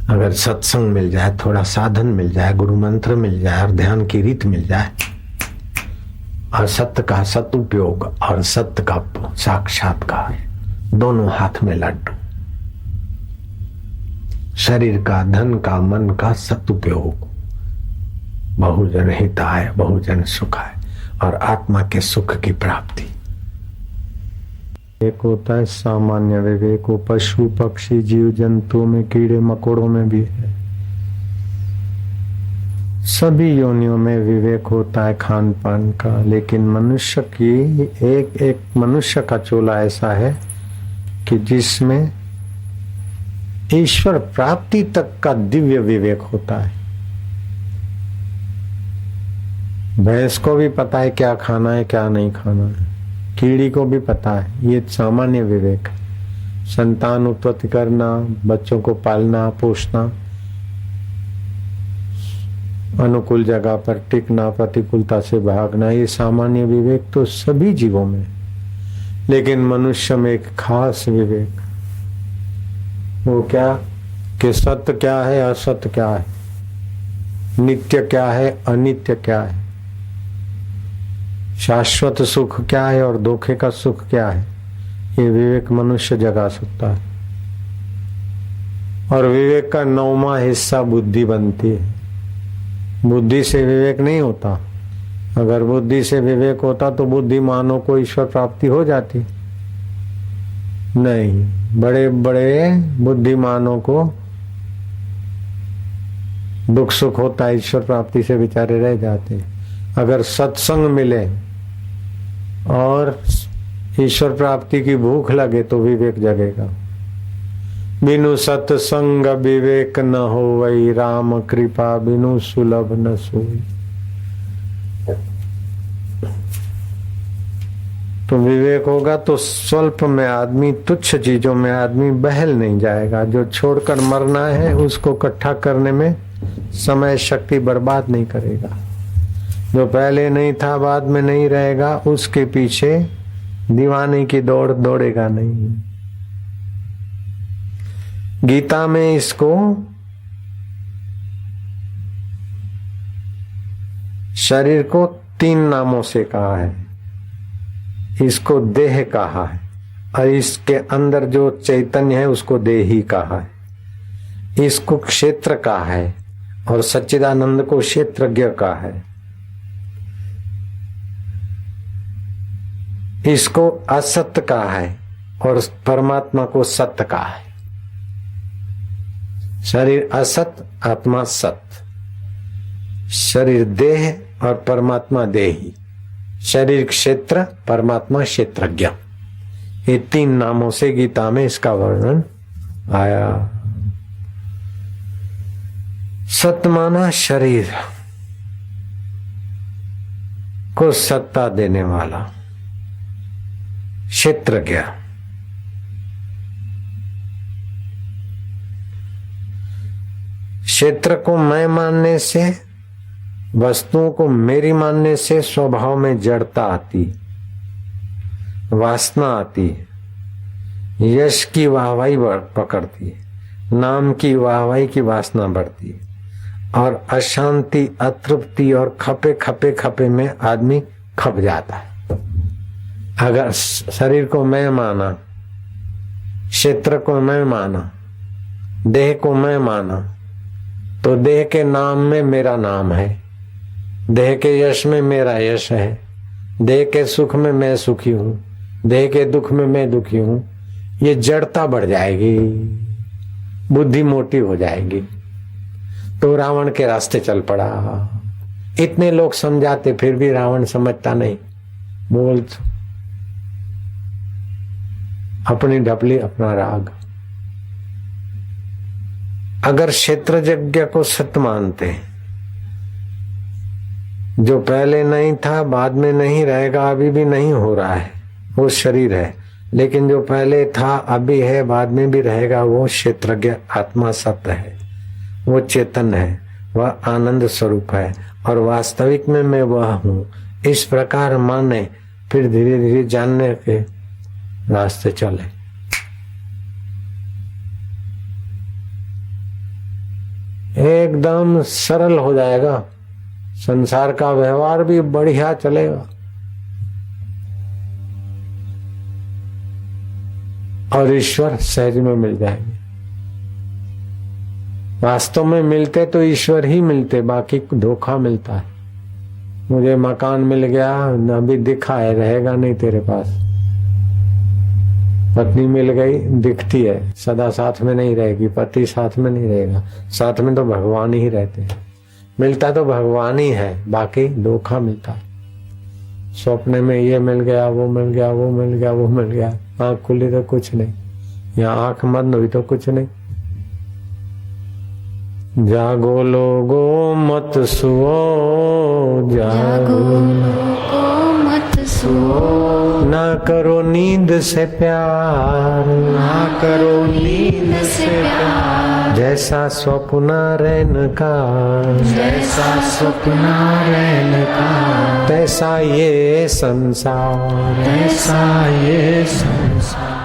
अगर सत्संग मिल जाए, थोड़ा साधन मिल जाए, गुरु मंत्र मिल जाए और ध्यान की रीत मिल जाए, असत्य का सदुपयोग और सत्य का साक्षात्कार, दोनों हाथ में लड्डू। शरीर का, धन का, मन का सदुपयोग, बहुजन हिताय बहुजन सुखाय और आत्मा के सुख की प्राप्ति। एक होता है सामान्य विवेक, वो पशु पक्षी जीव जंतुओं में, कीड़े मकोड़ों में भी है। सभी योनियों में विवेक होता है खान पान का। लेकिन मनुष्य की एक मनुष्य का चोला ऐसा है कि जिसमें ईश्वर प्राप्ति तक का दिव्य विवेक होता है। भैंस को भी पता है क्या खाना है क्या नहीं खाना है, कीड़ी को भी पता है, ये सामान्य विवेक है। संतान उत्पत्ति करना, बच्चों को पालना पोषना, अनुकूल जगह पर टिकना, प्रतिकूलता से भागना, ये सामान्य विवेक तो सभी जीवों में। लेकिन मनुष्य में एक खास विवेक, वो क्या कि सत्य क्या है असत्य क्या है, नित्य क्या है अनित्य क्या है, शाश्वत सुख क्या है और धोखे का सुख क्या है, ये विवेक मनुष्य जगा सकता है। और विवेक का 9वां हिस्सा बुद्धि बनती है। बुद्धि से विवेक नहीं होता। अगर बुद्धि से विवेक होता तो बुद्धिमानों को ईश्वर प्राप्ति हो जाती नहीं। बड़े बड़े बुद्धिमानों को दुख सुख होता है, ईश्वर प्राप्ति से बेचारे रह जाते। अगर सत्संग मिले और ईश्वर प्राप्ति की भूख लगे तो विवेक जगेगा। बिनु सत्संग विवेक न हो वही, राम कृपा बिनु सुलभ न सोई। तो विवेक होगा तो स्वल्प में आदमी, तुच्छ चीजों में आदमी बहल नहीं जाएगा। जो छोड़कर मरना है उसको इकट्ठा करने में समय शक्ति बर्बाद नहीं करेगा। जो पहले नहीं था बाद में नहीं रहेगा, उसके पीछे दीवाने की दौड़ दौड़ेगा नहीं। गीता में इसको शरीर को 3 नामों से कहा है। इसको देह कहा है और इसके अंदर जो चैतन्य है उसको देही कहा है। इसको क्षेत्र कहा है और सच्चिदानंद को क्षेत्रज्ञ कहा है। इसको असत्य कहा है और परमात्मा को सत्य कहा है। शरीर असत, आत्मा सत्य। शरीर देह और परमात्मा देही। शरीर क्षेत्र, परमात्मा क्षेत्रज्ञ। ये 3 नामों से गीता में इसका वर्णन आया। सत्य माना शरीर को सत्ता देने वाला क्षेत्रज्ञ। क्षेत्र को मैं मानने से, वस्तुओं को मेरी मानने से स्वभाव में जड़ता आती, वासना आती, यश की वाहवाही पकड़ती, नाम की वाहवाही की वासना बढ़ती, और अशांति, अतृप्ति और खपे खपे खपे में आदमी खप जाता है। अगर शरीर को मैं माना, क्षेत्र को मैं माना, देह को मैं माना, तो देह के नाम में मेरा नाम है, देह के यश में मेरा यश है, देह के सुख में मैं सुखी हूं, देह के दुख में मैं दुखी हूं। ये जड़ता बढ़ जाएगी, बुद्धि मोटी हो जाएगी। तो रावण के रास्ते चल पड़ा। इतने लोग समझाते फिर भी रावण समझता नहीं। बोल अपनी ढपली अपना राग। अगर क्षेत्र यज्ञ को सत्य मानते, जो पहले नहीं था बाद में नहीं रहेगा, अभी भी नहीं हो रहा है, वो शरीर है। लेकिन जो पहले था अभी है बाद में भी रहेगा, वो क्षेत्रज्ञ आत्मा सत्य है, वो चेतन है, वह आनंद स्वरूप है और वास्तविक में मैं वह हूं। इस प्रकार माने, फिर धीरे धीरे जानने के रास्ते चले। एकदम सरल हो जाएगा, संसार का व्यवहार भी बढ़िया चलेगा और ईश्वर सहज में मिल जाएंगे। वास्तव में मिलते तो ईश्वर ही मिलते, बाकी धोखा मिलता है। मुझे मकान मिल गया, अभी दिखा है, रहेगा नहीं तेरे पास। पत्नी मिल गई, दिखती है, सदा साथ में नहीं रहेगी। पति साथ में नहीं रहेगा, साथ में तो भगवान ही रहते हैं। मिलता तो भगवान ही है, बाकी धोखा मिलता है। सपने में ये मिल गया, वो मिल गया, वो मिल गया, वो मिल गया। आंख खुली तो कुछ नहीं, या आंख बंद हुई तो कुछ नहीं। जागो लोगो मत सुओ, जागो लोगो मत सुओ, ना करो नींद से प्यार, ना करो नींद से प्यार। जैसा स्वप्न रैन का, जैसा स्वप्न रैन का, तैसा ये संसार, तैसा ये संसार।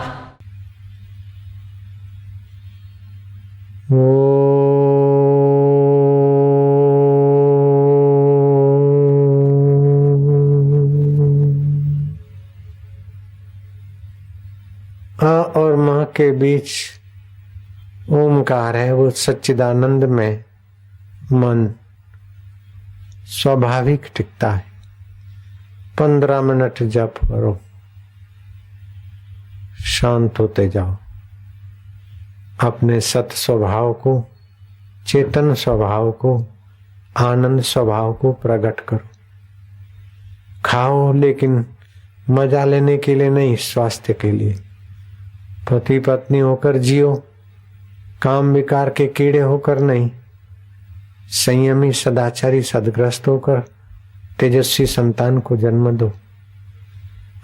और मां के बीच ओमकार है, वो सच्चिदानंद में मन स्वाभाविक टिकता है। 15 मिनट जप करो, शांत होते जाओ, अपने सत स्वभाव को, चेतन स्वभाव को, आनंद स्वभाव को प्रकट करो। खाओ लेकिन मजा लेने के लिए नहीं, स्वास्थ्य के लिए। पति पत्नी होकर जियो, काम विकार के कीड़े होकर नहीं। संयमी सदाचारी सदग्रस्त होकर तेजस्वी संतान को जन्म दो।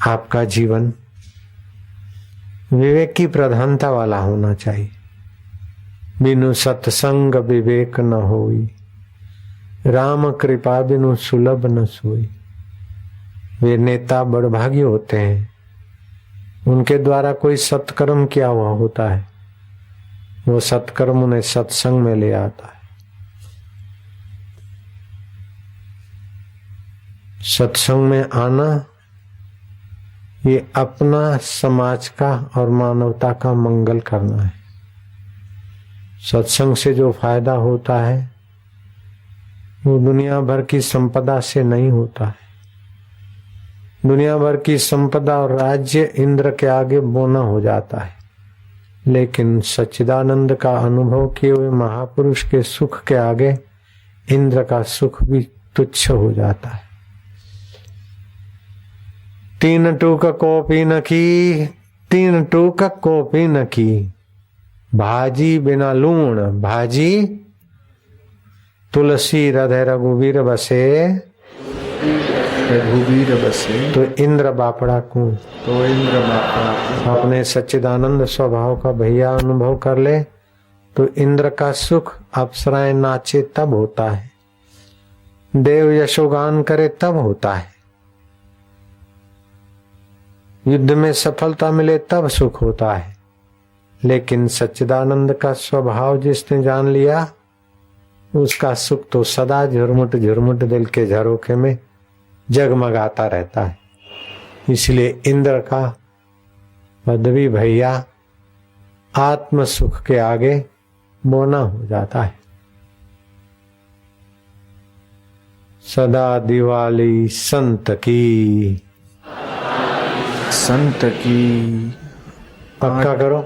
आपका जीवन विवेक की प्रधानता वाला होना चाहिए। बिनु सत्संग विवेक न होई, राम कृपा बिनु सुलभ न सोई। वे नेता बड़भागी होते हैं, उनके द्वारा कोई सत्कर्म किया हुआ होता है, वो सत्कर्म उन्हें सत्संग में ले आता है। सत्संग में आना ये अपना, समाज का और मानवता का मंगल करना है। सत्संग से जो फायदा होता है वो दुनिया भर की संपदा से नहीं होता है। दुनिया भर की संपदा और राज्य इंद्र के आगे बोना हो जाता है, लेकिन सच्चिदानंद का अनुभव किए हुए महापुरुष के सुख के आगे इंद्र का सुख भी तुच्छ हो जाता है। 3 टूक कॉपी न की, 3 टूक कॉपी न की, भाजी बिना लूण भाजी, तुलसी हृदय रघुवीर बसे, रघुवीर बसे तो इंद्र बापड़ा को, तो इंद्र बापड़ा। अपने सच्चिदानंद स्वभाव का भैया अनुभव कर ले तो इंद्र का सुख अप्सराएं नाचे तब होता है, देव यशोगान करे तब होता है, युद्ध में सफलता मिले तब सुख होता है। लेकिन सच्चिदानंद का स्वभाव जिसने जान लिया उसका सुख तो सदा झुरमुट झुरमुट दिल के झरोखे में जगमगाता रहता है। इसलिए इंद्र का पदवी भैया आत्म सुख के आगे बोना हो जाता है। सदा दिवाली संत की, संत की पक्का करो।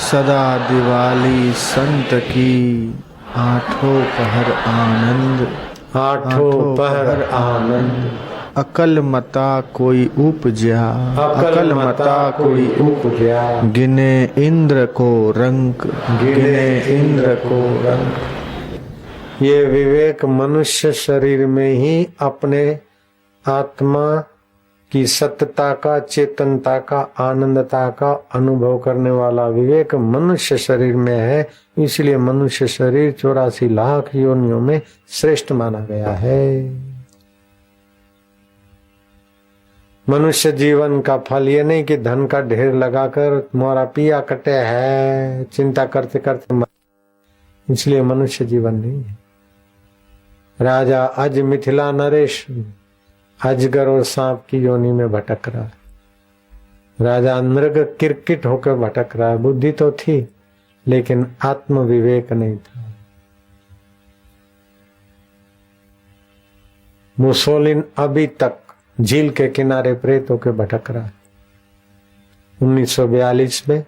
सदा दिवाली संत की, आठों पहर आनंद, आठों पहर आनंद, अकल मता कोई उपजा, अकल मता कोई उपजा, गिने इंद्र को रंक, गिने इंद्र को रंक। ये विवेक मनुष्य शरीर में ही अपने आत्मा की सत्यता का, चेतनता का, आनंदता का अनुभव करने वाला विवेक मनुष्य शरीर में है। इसलिए मनुष्य शरीर 84 लाख योनियों में श्रेष्ठ माना गया है। मनुष्य जीवन का फल ये नहीं कि धन का ढेर लगाकर मोरा पिया कटे है, चिंता करते करते, इसलिए मनुष्य जीवन नहीं है। राजा अज मिथिला नरेश अजगर और सांप की योनि में भटक रहा है। राजा मृग किरकिट होकर भटक रहा है। बुद्धि तो थी लेकिन आत्म विवेक नहीं था। मुसोलिन अभी तक झील के किनारे प्रेत होकर भटक रहा है। 1942 में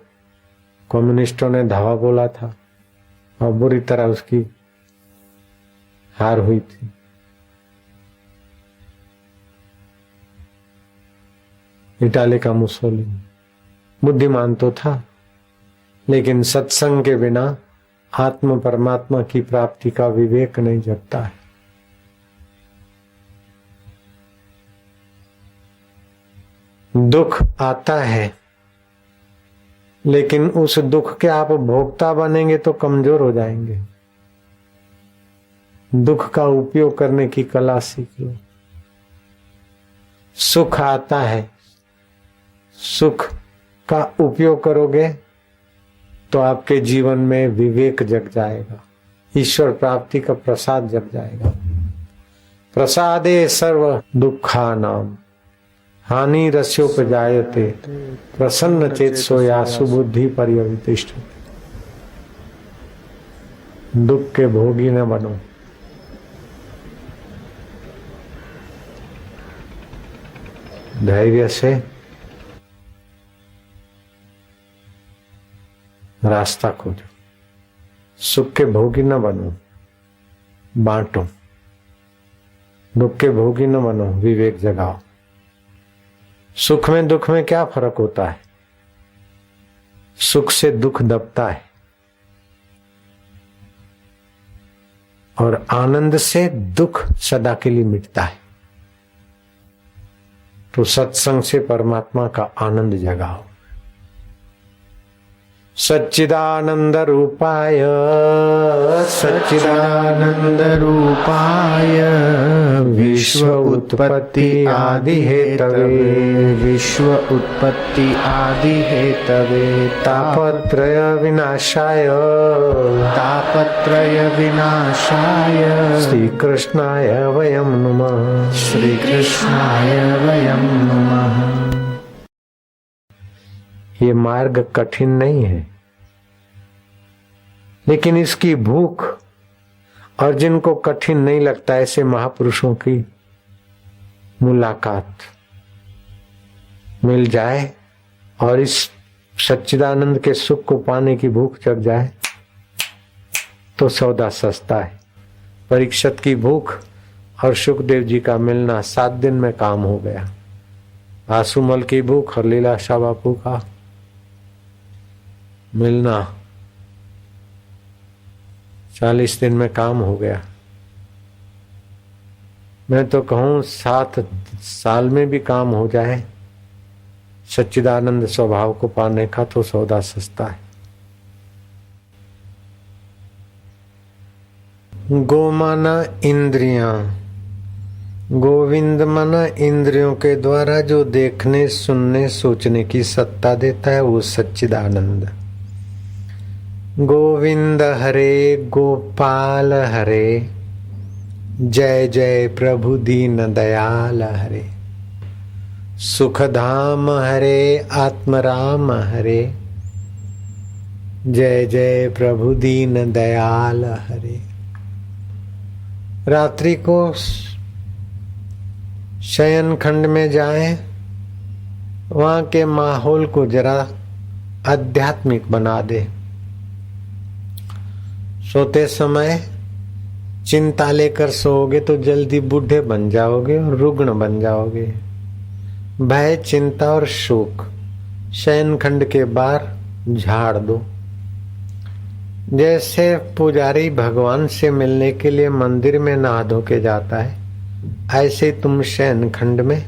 कम्युनिस्टों ने धावा बोला था और बुरी तरह उसकी हार हुई थी। इटाली का मुसोलिनी बुद्धिमान तो था लेकिन सत्संग के बिना आत्म परमात्मा की प्राप्ति का विवेक नहीं जगता है। दुख आता है लेकिन उस दुख के आप भोक्ता बनेंगे तो कमजोर हो जाएंगे। दुख का उपयोग करने की कला सीख लो। सुख आता है, सुख का उपयोग करोगे तो आपके जीवन में विवेक जग जाएगा, ईश्वर प्राप्ति का प्रसाद जग जाएगा। प्रसादे सर्व दुखानाम हानि रस्योपजायते प्रसन्न चेतसो या सुबुद्धि पर्यवितिष्ठते। दुख के भोगी न बनो। धैर्य से रास्ता खोजो। सुख के भोगी न बनो, बांटो। दुख के भोगी न बनो, विवेक जगाओ। सुख में दुख में क्या फर्क होता है? सुख से दुख दबता है और आनंद से दुख सदा के लिए मिटता है। तो सत्संग से परमात्मा का आनंद जगाओ। सच्चिदानंद रूपाय, सच्चिदानंद रूपाय विश्व उत्पत्ति आदि हेतवे, विश्व उत्पत्ति आदि हेतवे, तापत्रय विनाशाय, तापत्रय विनाशाय, श्री कृष्णाय वयं नमः, श्री कृष्णाय वयं नमः। ये मार्ग कठिन नहीं है लेकिन इसकी भूख, और जिनको कठिन नहीं लगता ऐसे महापुरुषों की मुलाकात मिल जाए और इस सच्चिदानंद के सुख को पाने की भूख जग जाए तो सौदा सस्ता है। परीक्षित की भूख और सुखदेव जी का मिलना 7 दिन में काम हो गया। आसुमल की भूख और लीलाशाह बापू का मिलना 40 दिन में काम हो गया। मैं तो कहूं 7 साल में भी काम हो जाए सच्चिदानंद स्वभाव को पाने का तो सौदा सस्ता है। गो माना इंद्रियां, गोविंद माना इंद्रियों के द्वारा जो देखने, सुनने, सोचने की सत्ता देता है वो सच्चिदानंद। गोविंद हरे गोपाल हरे, जय जय प्रभु दीन दयाल हरे। सुखधाम हरे आत्मराम हरे, जय जय प्रभु दीन दयाल हरे। रात्रि को शयन खंड में जाएं, वहां के माहौल को जरा आध्यात्मिक बना दे। सोते समय चिंता लेकर सोओगे तो जल्दी बूढ़े बन जाओगे और रुग्ण बन जाओगे। भय, चिंता और शोक शयन खंड के बाहर झाड़ दो। जैसे पुजारी भगवान से मिलने के लिए मंदिर में नहा धो के जाता है, ऐसे तुम शयन खंड में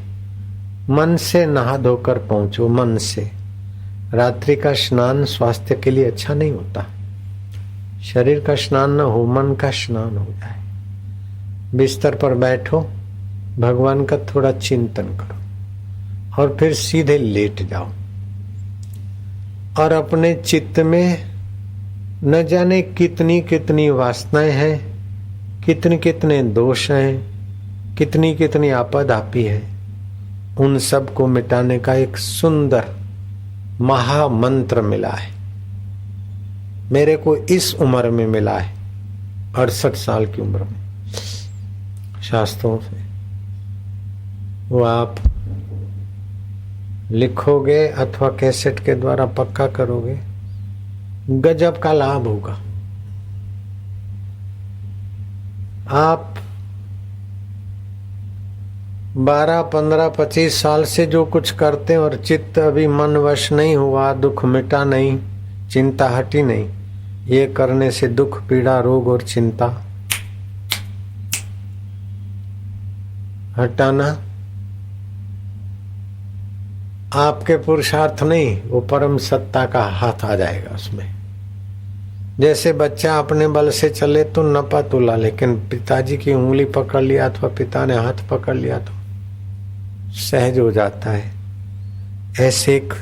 मन से नहा धोकर पहुंचो। मन से रात्रि का स्नान स्वास्थ्य के लिए अच्छा नहीं होता। शरीर का स्नान न हो, मन का स्नान हो जाए। बिस्तर पर बैठो, भगवान का थोड़ा चिंतन करो और फिर सीधे लेट जाओ और अपने चित्त में न जाने कितनी कितनी वासनाएं हैं, कितने कितने दोष हैं, कितनी कितनी आपद आपी है। उन सब को मिटाने का एक सुंदर महामंत्र मिला है। मेरे को इस उम्र में मिला है, 68 साल की उम्र में, शास्त्रों से। वो आप लिखोगे अथवा कैसेट के द्वारा पक्का करोगे, गजब का लाभ होगा। आप 12, 15, 25 साल से जो कुछ करते हैं और चित्त अभी मन वश नहीं हुआ, दुख मिटा नहीं, चिंता हटी नहीं, ये करने से दुख, पीड़ा, रोग और चिंता हटाना आपके पुरुषार्थ नहीं, वो परम सत्ता का हाथ आ जाएगा उसमें। जैसे बच्चा अपने बल से चले तो नपा तुला, लेकिन पिताजी की उंगली पकड़ लिया अथवा पिता ने हाथ पकड़ लिया तो सहज हो जाता है। ऐसे एक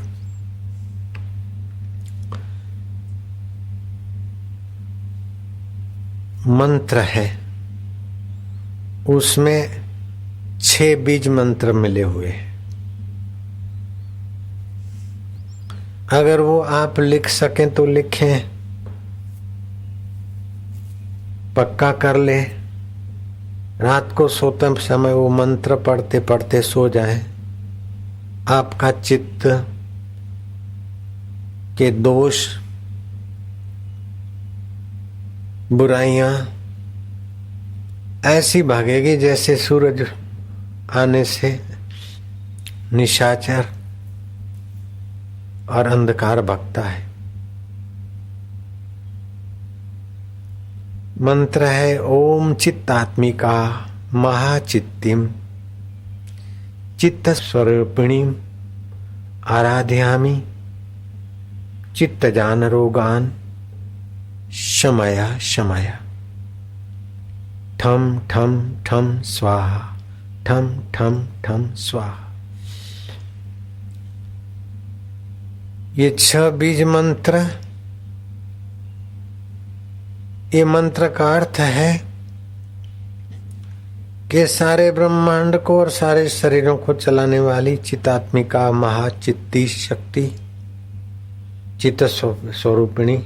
मंत्र है, उसमें 6 बीज मंत्र मिले हुए हैं। अगर वो आप लिख सकें तो लिखें, पक्का कर ले। रात को सोते समय वो मंत्र पढ़ते पढ़ते सो जाए, आपका चित्त के दोष, बुराइयां ऐसी भागेगी जैसे सूरज आने से निशाचर और अंधकार भगता है। मंत्र है ओम चित्तात्मिका महाचित्तिम चित्त स्वरूपिणीम आराध्यामि चित्त जान रोगान शमया शमया ठम ठम ठम स्वाहा ठम ठम ठम स्वाहा। ये 6 बीज मंत्र, ये मंत्र का अर्थ है कि सारे ब्रह्मांड को और सारे शरीरों को चलाने वाली चित्तात्मिका महाचित्ती शक्ति, चित्त स्वरूपिणी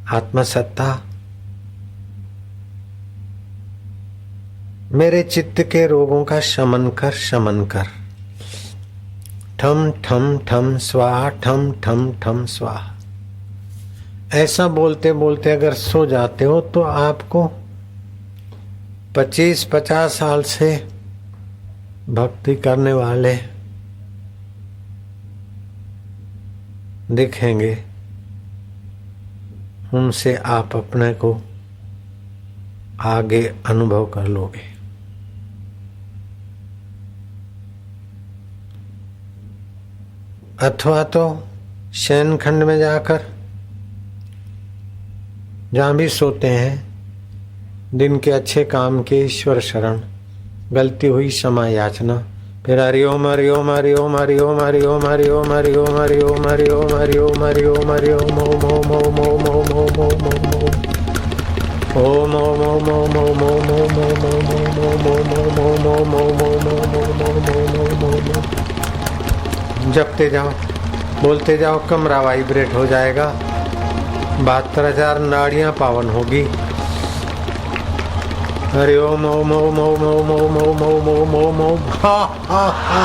आत्मसत्ता मेरे चित्त के रोगों का शमन कर, शमन कर। ठम ठम ठम स्वाहा ठम ठम ठम स्वाहा। ऐसा बोलते बोलते अगर सो जाते हो तो आपको 25-50 साल से भक्ति करने वाले दिखेंगे। उनसे आप अपने को आगे अनुभव कर लोगे। अथवा तो शयन खंड में जाकर जहां भी सोते हैं, दिन के अच्छे काम के ईश्वर शरण, गलती हुई क्षमा याचना, फिर हरिओम हरिओम हरिओम हरिओम हरिओम हरिओम हरिओम हरिओम हरिओम हरिओम हरिओम हरिओम ओम ओम ओम ओम ओम ओम ओम ओम ओम ओम ओम ओम ओम ओम ओम ओम ओम ओम ओम। जपते जाओ, बोलते जाओ, कमरा वाइब्रेट हो जाएगा, 72,000 नाड़ियां पावन होगी। हरि ओम ओम ओम ओम ओम ओम ओम ओम ओम ओम ओम। हा हा हा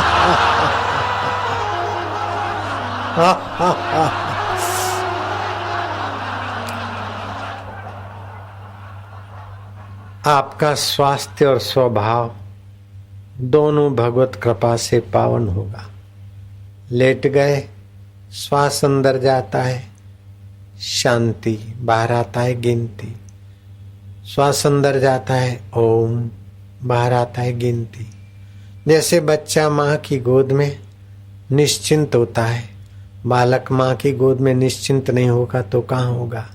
हा हा हा। आपका स्वास्थ्य और स्वभाव दोनों भगवत कृपा से पावन होगा। लेट गए, श्वास अंदर जाता है, शांति, बाहर आता है गिनती। श्वास अंदर जाता है, ओम, बाहर आता है गिनती। जैसे बच्चा माँ की गोद में निश्चिंत होता है, बालक माँ की गोद में निश्चिंत नहीं होगा तो कहाँ होगा।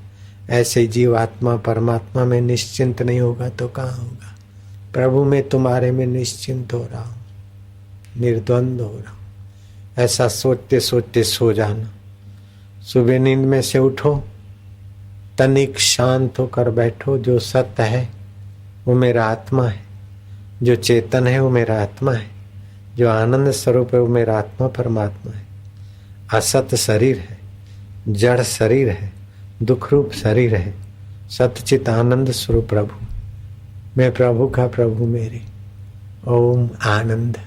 ऐसे जीवात्मा परमात्मा में निश्चिंत नहीं होगा तो कहाँ होगा। प्रभु मैं तुम्हारे में निश्चिंत हो रहा हूँ, निर्द्वंद हो रहा हूँ। ऐसा सोचते सोचते सो जाना। सुबह नींद में से उठो, तनिक शांत होकर बैठो। जो सत्य है वो मेरा आत्मा है, जो चेतन है वो मेरा आत्मा है, जो आनंद स्वरूप है वो मेरा आत्मा परमात्मा है। असत शरीर है, जड़ शरीर है, दुख रूप शरीर है, सतचित आनंद स्वरूप प्रभु। मैं प्रभु का प्रभु मेरे। ओम आनंद,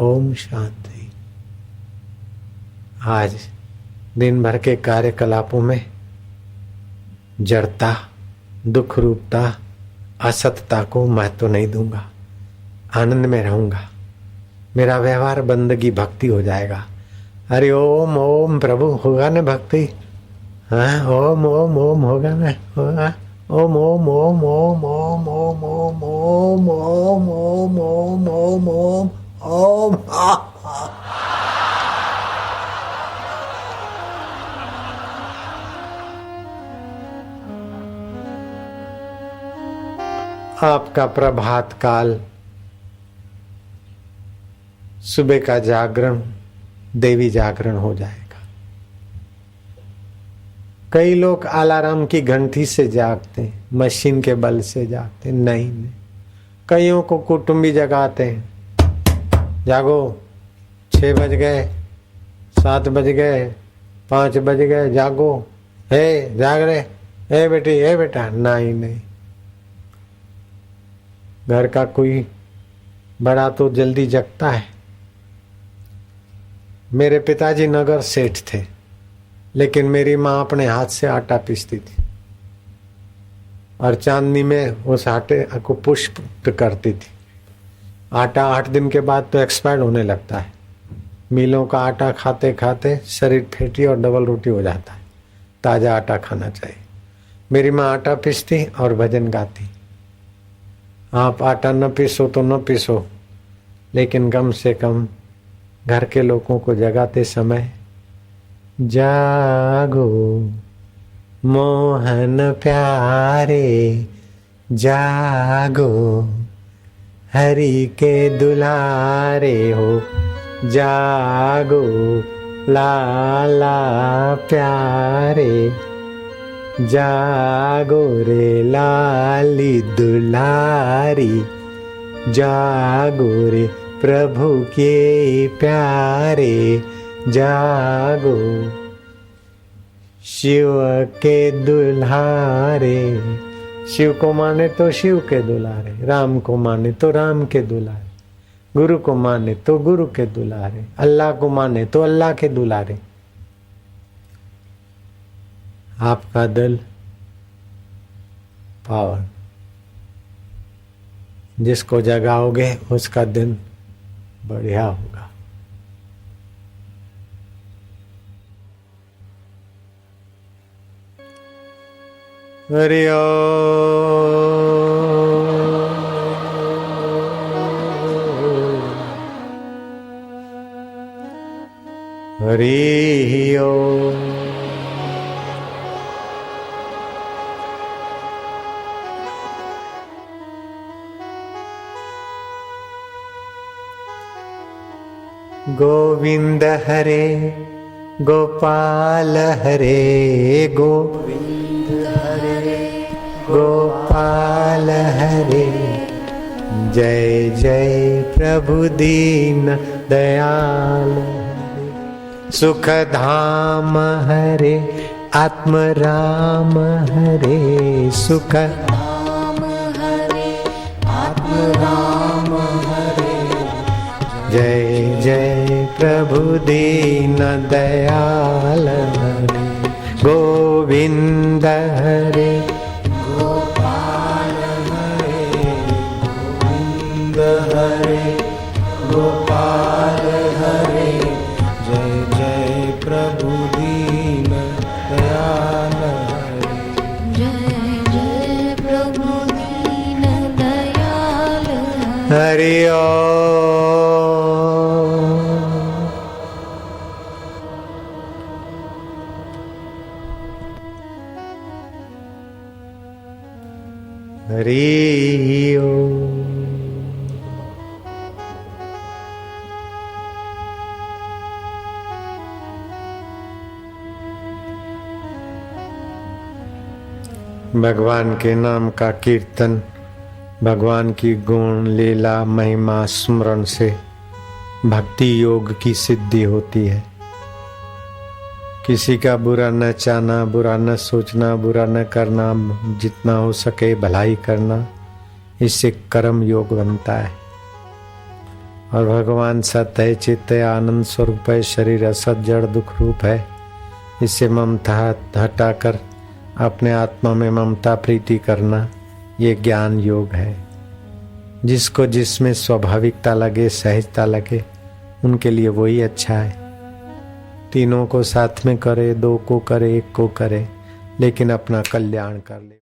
ओम शांति। आज दिन भर के कार्यकलापों में जड़ता, दुख रूपता, असतता को महत्व नहीं दूंगा, आनंद में रहूंगा। मेरा व्यवहार बंदगी भक्ति हो जाएगा। अरे ओम ओम प्रभु होगा ना भक्ति। हाँ ओम ओम ओम होगा ना, होगा। ओम ओम ओम ओम ओम ओम ओम ओम ओम ओम ओम ओम ओम ओम। आपका प्रभात काल, सुबह का जागरण देवी जागरण हो जाएगा। कई लोग अलार्म की घंटी से जागते हैं, मशीन के बल से जागते नहीं। कईयों को कुटुंबी जगाते हैं, जागो 6 बज गए, 7 बज गए, 5 बज गए, जागो, हे जाग रहे, हे बेटी, हे बेटा। नहीं, घर का कोई बड़ा तो जल्दी जगता है। मेरे पिताजी नगर सेठ थे, लेकिन मेरी माँ अपने हाथ से आटा पीसती थी और चांदनी में उस आटे को पुष्प करती थी। आटा 8 दिन के बाद तो एक्सपायर्ड होने लगता है। मिलों का आटा खाते खाते शरीर फैटी और डबल रोटी हो जाता है। ताज़ा आटा खाना चाहिए। मेरी माँ आटा पीसती और भजन गाती। आप आटा न पीसो तो न पीसो, लेकिन कम से कम घर के लोगों को जगाते समय जागो मोहन प्यारे, जागो हरि के दुलारे हो, जागो लाला प्यारे, जागो रे लाली दुलारी, जागो रे प्रभु के प्यारे, जागो शिव के दुल्हारे। शिव को माने तो शिव के दुलारे, राम को माने तो राम के दुलारे, गुरु को माने तो गुरु के दुलारे, अल्लाह को माने तो अल्लाह के दुलारे। आपका दिल पावन, जिसको जगाओगे उसका दिन बढ़िया होगा। हरि हरि ओम। गोविंद हरे गोपाल हरे, गोविंद हरे गोपाल हरे, जय जय प्रभु दीन दयाल हरे। सुख धाम हरे, आत्म राम हरे, सुख धाम हरे, आत्म राम हरे। जय जय प्रभु दीन दयाल हरे, गोविंद हरे, गोपाल हरे, गोविंद हरे, गोपाल हरे। जय जय प्रभु दीन दयाल हरे, जय जय प्रभु दीन दयाल हरि ओम। हरि ओम। भगवान के नाम का कीर्तन, भगवान की गुण लीला महिमा स्मरण से भक्ति योग की सिद्धि होती है। किसी का बुरा न चाहना, बुरा न सोचना, बुरा न करना, जितना हो सके भलाई करना, इससे कर्म योग बनता है। और भगवान सत्य है, चित्त है, आनंद स्वरूप है, शरीर असत जड़ दुख रूप है। इससे ममता हटाकर अपने आत्मा में ममता प्रीति करना, ये ज्ञान योग है। जिसको जिसमें स्वाभाविकता लगे, सहजता लगे, उनके लिए वही अच्छा है। तीनों को साथ में करे, दो को करे, एक को करे, लेकिन अपना कल्याण कर ले।